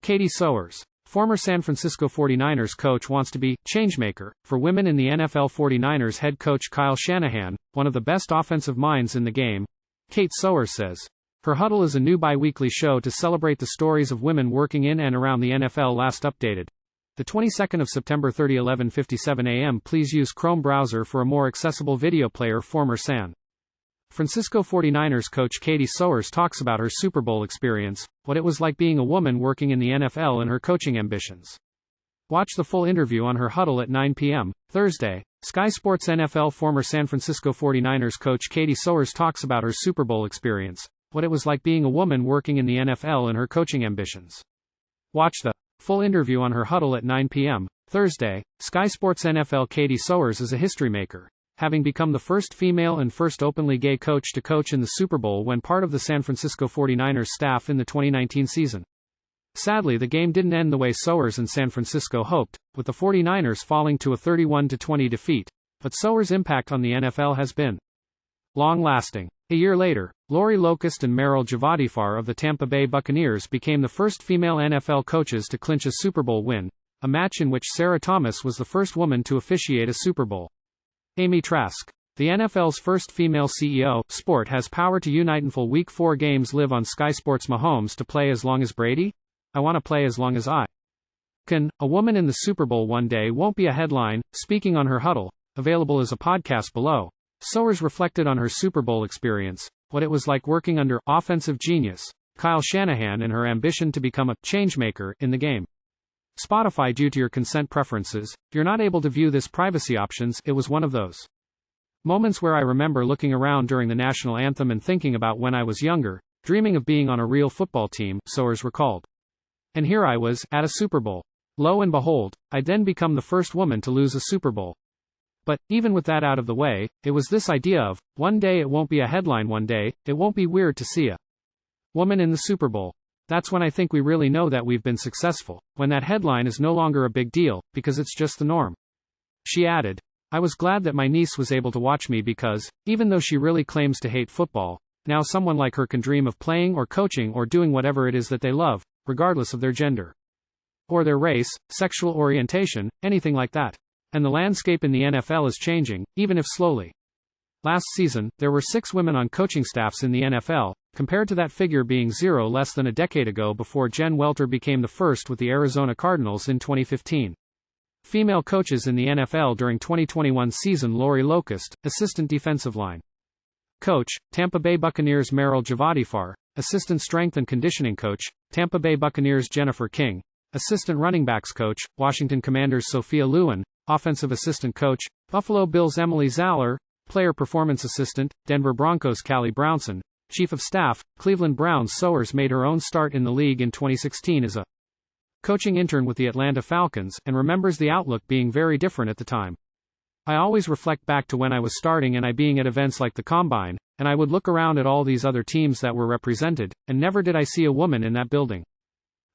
Katie Sowers, former San Francisco 49ers coach, wants to be changemaker for women in the NFL. 49ers head coach Kyle Shanahan, one of the best offensive minds in the game, Kate Sowers says. Her Huddle is a new bi-weekly show to celebrate the stories of women working in and around the NFL. Last updated the 22nd of September 30, 11:57 a.m. Please use Chrome browser for a more accessible video player. Former San Francisco 49ers coach Katie Sowers talks about her Super Bowl experience, what it was like being a woman working in the NFL, and her coaching ambitions. Watch the full interview on Her Huddle at 9 p.m. Thursday. Sky Sports NFL. Former San Francisco 49ers coach Katie Sowers talks about her Super Bowl experience, what it was like being a woman working in the NFL, and her coaching ambitions. Watch the full interview on Her Huddle at 9 p.m. Thursday. Sky Sports NFL. Katie Sowers is a history maker, having become the first female and first openly gay coach to coach in the Super Bowl when part of the San Francisco 49ers staff in the 2019 season. Sadly, the game didn't end the way Sowers and San Francisco hoped, with the 49ers falling to a 31-20 defeat, but Sowers' impact on the NFL has been long-lasting. A year later, Lori Locust and Meryl Javadifar of the Tampa Bay Buccaneers became the first female NFL coaches to clinch a Super Bowl win, a match in which Sarah Thomas was the first woman to officiate a Super Bowl. Amy Trask, the NFL's first female CEO, sport has power to unite. In full Week 4 games live on Sky Sports. Mahomes to play as long as Brady? I want to play as long as I can. A woman in the Super Bowl one day won't be a headline. Speaking on Her Huddle, available as a podcast below, Sowers reflected on her Super Bowl experience, what it was like working under offensive genius Kyle Shanahan, and her ambition to become a changemaker in the game. Spotify. Due to your consent preferences, you're not able to view this privacy options. It was one of those moments where I remember looking around during the national anthem and thinking about when I was younger, dreaming of being on a real football team, Sowers recalled. And here I was, at a Super Bowl. Lo and behold, I'd then become the first woman to lose a Super Bowl. But, even with that out of the way, it was this idea of, one day it won't be a headline, one day, it won't be weird to see a woman in the Super Bowl. That's when I think we really know that we've been successful, when that headline is no longer a big deal, because it's just the norm. She added, I was glad that my niece was able to watch me because, even though she really claims to hate football, now someone like her can dream of playing or coaching or doing whatever it is that they love, regardless of their gender or their race, sexual orientation, anything like that. And the landscape in the NFL is changing, even if slowly. Last season, there were 6 women on coaching staffs in the NFL, compared to that figure being 0 less than a decade ago before Jen Welter became the first with the Arizona Cardinals in 2015. Female coaches in the NFL during 2021 season. Lori Locust, assistant defensive line coach, Tampa Bay Buccaneers. Meryl Javadifar, assistant strength and conditioning coach, Tampa Bay Buccaneers. Jennifer King, assistant running backs coach, Washington Commanders. Sophia Lewin, offensive assistant coach, Buffalo Bills. Emily Zaller, player performance assistant, Denver Broncos. Callie Brownson, chief of staff, Cleveland Browns. Sowers made her own start in the league in 2016 as a coaching intern with the Atlanta Falcons, and remembers the outlook being very different at the time. I always reflect back to when I was starting and I being at events like the Combine, and I would look around at all these other teams that were represented, and never did I see a woman in that building.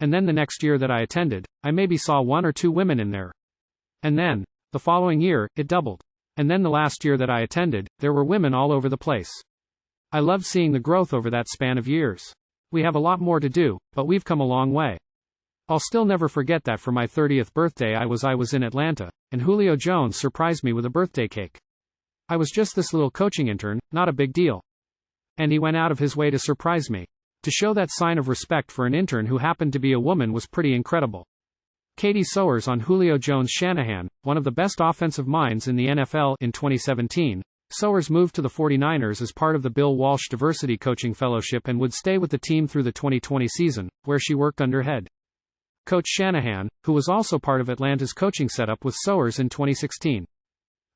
And then the next year that I attended, I maybe saw 1 or 2 women in there. And then, the following year, it doubled. And then the last year that I attended, there were women all over the place. I loved seeing the growth over that span of years. We have a lot more to do, but we've come a long way. I'll still never forget that for my 30th birthday I was in Atlanta, and Julio Jones surprised me with a birthday cake. I was just this little coaching intern, not a big deal. And he went out of his way to surprise me. To show that sign of respect for an intern who happened to be a woman was pretty incredible. Katie Sowers on Julio Jones. Shanahan, one of the best offensive minds in the NFL. In 2017, Sowers moved to the 49ers as part of the Bill Walsh Diversity Coaching Fellowship and would stay with the team through the 2020 season, where she worked under head coach Shanahan, who was also part of Atlanta's coaching setup with Sowers in 2016.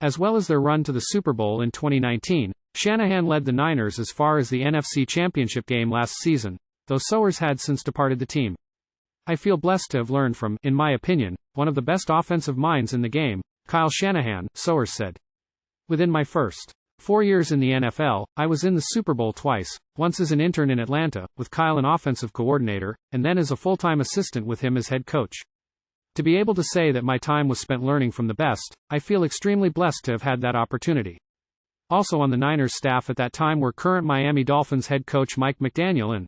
As well as their run to the Super Bowl in 2019, Shanahan led the Niners as far as the NFC Championship game last season, though Sowers had since departed the team. I feel blessed to have learned from, in my opinion, one of the best offensive minds in the game, Kyle Shanahan, Sowers said. Within my first 4 years in the NFL, I was in the Super Bowl twice, once as an intern in Atlanta, with Kyle an offensive coordinator, and then as a full-time assistant with him as head coach. To be able to say that my time was spent learning from the best, I feel extremely blessed to have had that opportunity. Also on the Niners staff at that time were current Miami Dolphins head coach Mike McDaniel and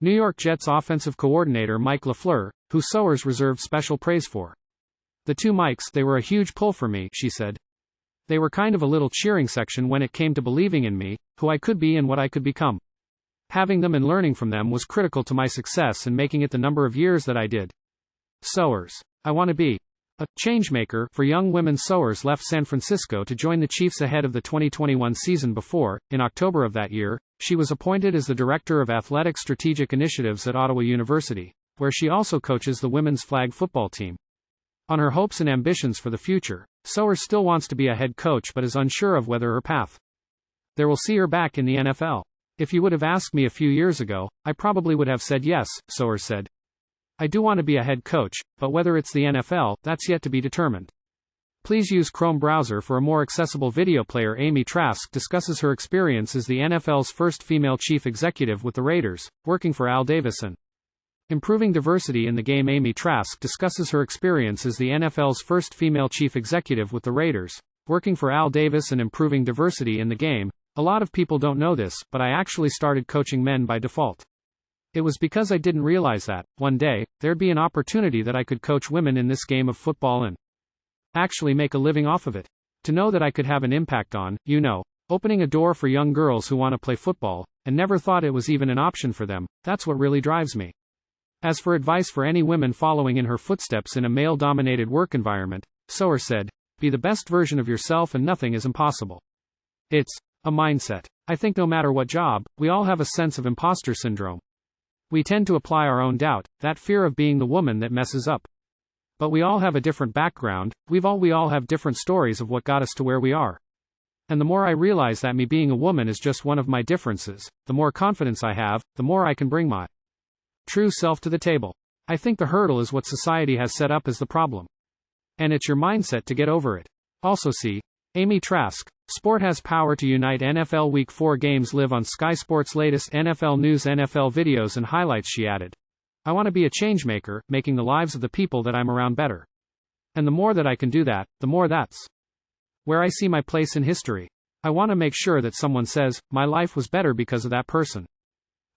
New York Jets offensive coordinator Mike LaFleur, who Sowers reserved special praise for. The two Mikes, they were a huge pull for me, she said. They were kind of a little cheering section when it came to believing in me, who I could be and what I could become. Having them and learning from them was critical to my success and making it the number of years that I did. Sowers. I want to be a changemaker for young women. Sowers left San Francisco to join the Chiefs ahead of the 2021 season. Before, in October of that year, she was appointed as the Director of Athletic Strategic Initiatives at Ottawa University, where she also coaches the women's flag football team. On her hopes and ambitions for the future, Sowers still wants to be a head coach but is unsure of whether her path there will see her back in the NFL. If you would have asked me a few years ago, I probably would have said yes, Sowers said. I do want to be a head coach, but whether it's the NFL, that's yet to be determined. Please use Chrome browser for a more accessible video player. Amy Trask discusses her experience as the NFL's first female chief executive with the Raiders, working for Al Davis and improving diversity in the game. Amy Trask discusses her experience as the NFL's first female chief executive with the Raiders, working for Al Davis and improving diversity in the game. A lot of people don't know this, but I actually started coaching men by default. It was because I didn't realize that, one day, there'd be an opportunity that I could coach women in this game of football and actually make a living off of it. To know that I could have an impact on, opening a door for young girls who want to play football, and never thought it was even an option for them, that's what really drives me. As for advice for any women following in her footsteps in a male-dominated work environment, Sowers said, be the best version of yourself and nothing is impossible. It's a mindset. I think no matter what job, we all have a sense of imposter syndrome. We tend to apply our own doubt, that fear of being the woman that messes up. But we all have a different background, we all have different stories of what got us to where we are. And the more I realize that me being a woman is just one of my differences, the more confidence I have, the more I can bring my true self to the table. I think the hurdle is what society has set up as the problem. And it's your mindset to get over it. Also see Amy Trask. Sport has power to unite. NFL Week 4 games live on Sky Sports. Latest NFL news, NFL videos and highlights. She added, I want to be a changemaker, making the lives of the people that I'm around better. And the more that I can do that, the more that's where I see my place in history. I want to make sure that someone says, my life was better because of that person.